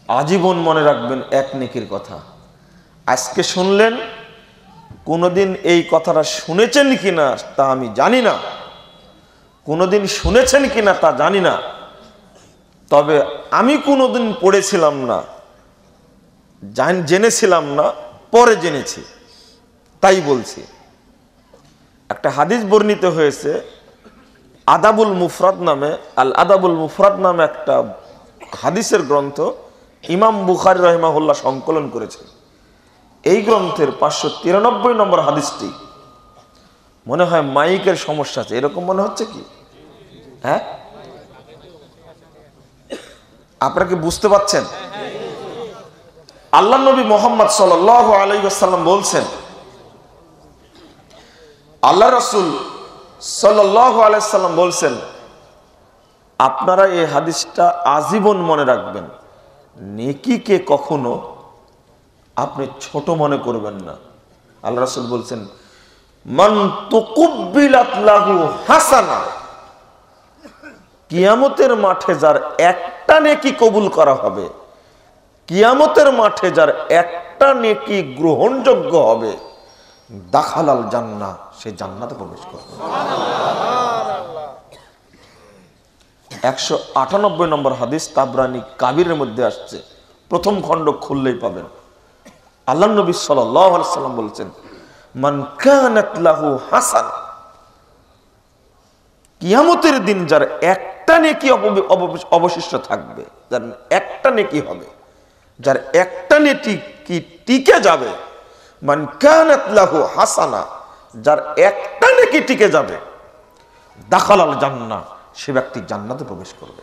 আজীবন মনে রাখবেন এক নেকির কথা। আজকে শুনলেন, কোনোদিন এই কথাটা শুনেছেন কিনা তা আমি জানি না, কোনোদিন শুনেছেন কিনা তা জানি না, তবে আমি কোনোদিন পড়েছিলাম না, জেনেছিলাম না, পরে জেনেছি, তাই বলছি। একটা হাদিস বর্ণিত হয়েছে আদাবুল মুফরাদ নামে, আল আদাবুল মুফরাদ নামে একটা হাদিসের গ্রন্থ ইমাম বুখারী রাহিমাহুল্লাহ সংকলন করেছে। এই গ্রন্থের 593 নম্বর হাদিসটি, মনে হয় মাইকের সমস্যা আছে, এরকম মনে হচ্ছে কি? হ্যাঁ, আপনারা কি বুঝতে পাচ্ছেন? আল্লাহ নবী মুহাম্মদ সাল্লাল্লাহু আলাইহি ওয়াসাল্লাম বলছেন, আল্লাহ রাসূল সাল্লাল্লাহু আলাইহি ওয়াসাল্লাম বলছেন, আপনারা এই হাদিসটা আজীবন মনে রাখবেন, নেকিকে কখনো আপনি ছোট মনে করবেন না। আল্লাহ রাসূল বলছেন, মান তুকুব্বিলাত লাহু হাসানা, কিয়ামতের মাঠে যার একটা নেকি কবুল করা হবে, কিয়ামতের মাঠে যার একটা নেকি গ্রহণযোগ্য হবে, দাখালাল জান্নাহ, সে জান্নাতে প্রবেশ করবে। 198 নম্বর হাদিস তাবরানী কাবিরের মধ্যে আসছে, প্রথম খণ্ড খুললেই পাবেন। আল্লাহ নবী সাল্লাল্লাহু আলাইহি সাল্লাম বলছেন, মান কানাত লাহু হাসানা, কিয়ামতের দিন যার একটা নেকি অবশিষ্ট থাকবে, যার একটা নেকি হবে, যার একটা নেকি কি টিকে যাবে, মান কানাত লাহু হাসানা, যার একটা নেকি টিকে যাবে, দাখালাল জান্নাহ, সে ব্যক্তি জান্নাতে প্রবেশ করবে।